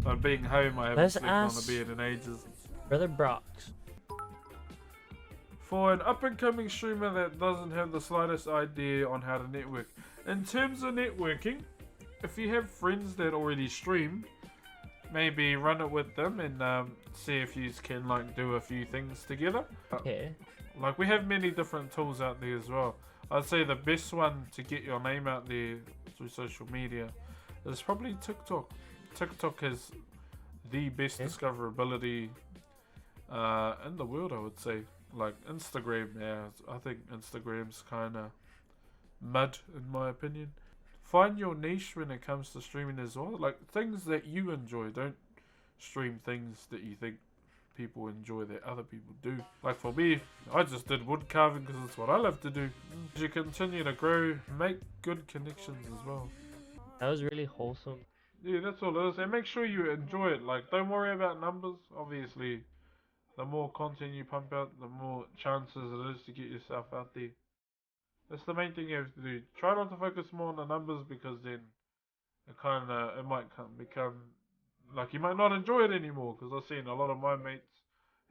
But being home, I haven't Let's slept on a ask bed in ages. Brother Brox. For an up-and-coming streamer that doesn't have the slightest idea on how to network. In terms of networking, if you have friends that already stream, maybe run it with them and see if you can like do a few things together. Okay. Like we have many different tools out there as well. I'd say the best one to get your name out there through social media is probably TikTok. TikTok has the best discoverability in the world, I would say. Like Instagram, yeah, I think Instagram's kind of mud in my opinion. Find your niche when it comes to streaming as well. Like things that you enjoy. Don't stream things that you think people enjoy that other people do. Like for me, I just did wood carving because it's what I love to do. As you continue to grow, make good connections as well. That was really wholesome. Yeah, that's all it is. And make sure you enjoy it. Like, don't worry about numbers. Obviously, the more content you pump out, the more chances it is to get yourself out there. That's the main thing you have to do. Try not to focus more on the numbers because then it might become like you might not enjoy it anymore. Because I've seen a lot of my mates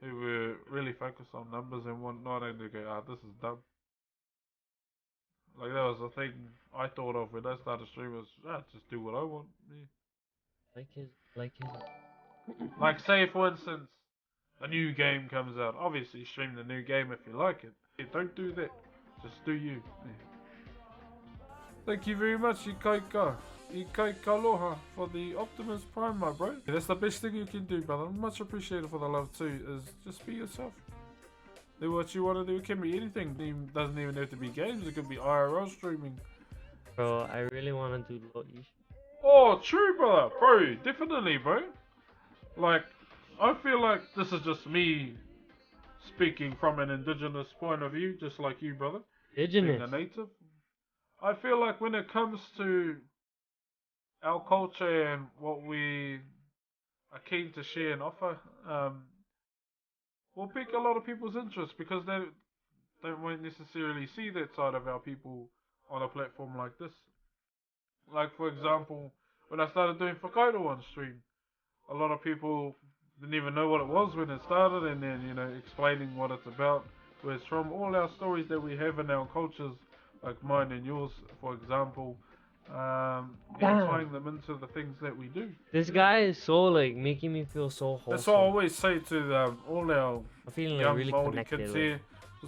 who were really focused on numbers and whatnot, and they go, this is dumb. Like that was the thing I thought of when I started streaming. Was just do what I want. Yeah. Like say for instance, a new game comes out. Obviously, stream the new game if you like it. Yeah, don't do that. Just do you. Yeah. Thank you very much, Ikaika. Ikaika Aloha for the Optimus Prime, my bro. That's the best thing you can do, brother. Much appreciated for the love too. Is just be yourself. Do what you want to do. It can be anything. It doesn't even have to be games. It could be IRL streaming. Bro, I really want to do Loish. Oh, true, brother. Bro, definitely, bro. Like, I feel like this is just me speaking from an indigenous point of view, just like you, brother. Indigenous. Being a native. I feel like when it comes to our culture and what we are keen to share and offer, will pique a lot of people's interest because they won't necessarily see that side of our people on a platform like this. Like, for example, when I started doing Whakairo on stream, a lot of people didn't even know what it was when it started, and then, explaining what it's about. Whereas from all our stories that we have in our cultures, like mine and yours, for example, tying them into the things that we do. This guy is so like making me feel so wholesome. That's what I always say to all our I'm feeling young really Māori connected kids with here.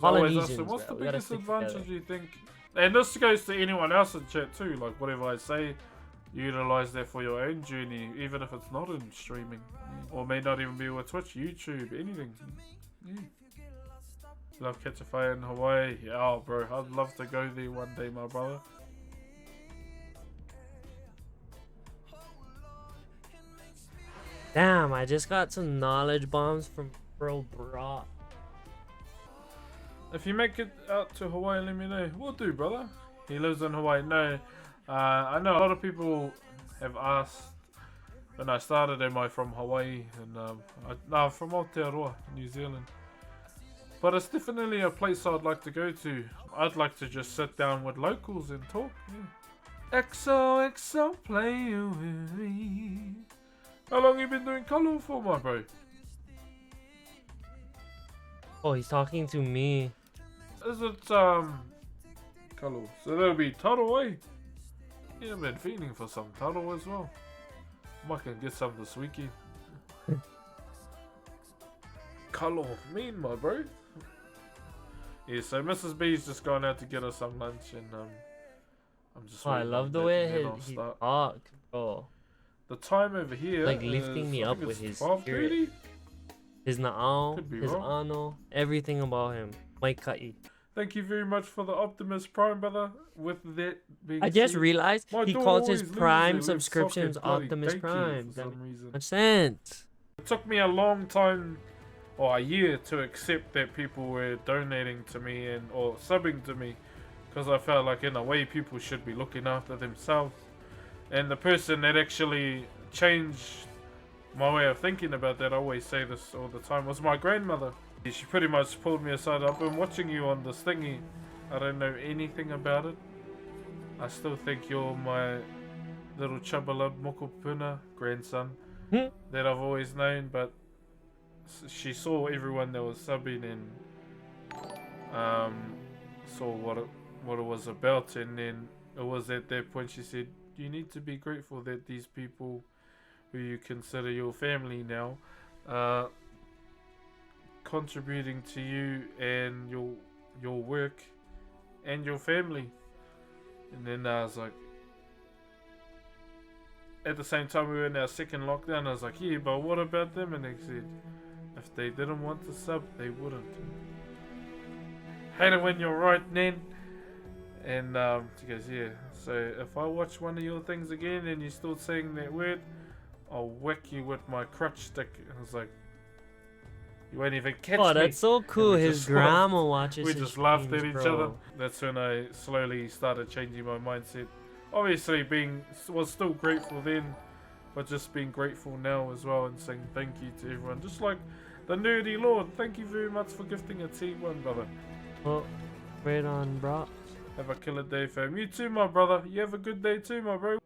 I always ask them, Polynesians, what's the bro. We gotta biggest stick advantage together. you think? And this goes to anyone else in chat too. Like whatever I say, utilize that for your own journey, even if it's not in streaming, or may not even be with Twitch, YouTube, anything. Yeah. Love catch a fire in Hawaii. Yeah, oh, bro, I'd love to go there one day, my brother. Damn, I just got some knowledge bombs from Bro Brock. If you make it out to Hawaii, let me know. We'll do, brother. He lives in Hawaii. No, I know a lot of people have asked when I started, am I from Hawaii? And I'm from Aotearoa, New Zealand. But it's definitely a place I'd like to go to. I'd like to just sit down with locals and talk. Yeah. XOXO, play with me. How long you been doing Kalo for, my bro? Oh, he's talking to me. Is it Kalo? So that'll be taro, eh? Yeah, I've been feeling for some taro as well. Might can get some this weekend. Kalo, mean, my bro. Yeah, so Mrs. B's just gone out to get us some lunch, and I'm just. Oh, I love the way he talks, bro. The time over here, like lifting me up with his spirit. His na'au, his ano, everything about him. Maikai. Thank you very much for the Optimus Prime, brother. With that being I just said, realized he calls his Prime subscriptions Optimus Prime. For some reason. Makes sense. It took me a long time, or a year, to accept that people were donating to me or subbing to me, because I felt like in a way people should be looking after themselves. And the person that actually changed my way of thinking about that, I always say this all the time, was my grandmother. She pretty much pulled me aside. I've been watching you on this thingy. I don't know anything about it. I still think you're my little Chabalab Mokopuna grandson. that I've always known, but she saw everyone that was subbing and saw what it was about, and then it was at that point she said, you need to be grateful that these people who you consider your family now are contributing to you and your work and your family. And then I was like, at the same time we were in our second lockdown, I was like, yeah, but what about them? And they said, if they didn't want to sub, they wouldn't. Hate it when you're right, Nen. And she goes, yeah, so if I watch one of your things again and you're still saying that word, I'll whack you with my crutch stick. I was like, you won't even catch me. Oh, that's so cool. His grandma watches. We just laughed at each other. That's when I slowly started changing my mindset. Obviously, was still grateful then, but just being grateful now as well, and saying thank you to everyone. Just like the Nerdy Lord, thank you very much for gifting a T1, brother. Well, right on, bro. Have a killer day, fam. You too, my brother. You have a good day too, my bro.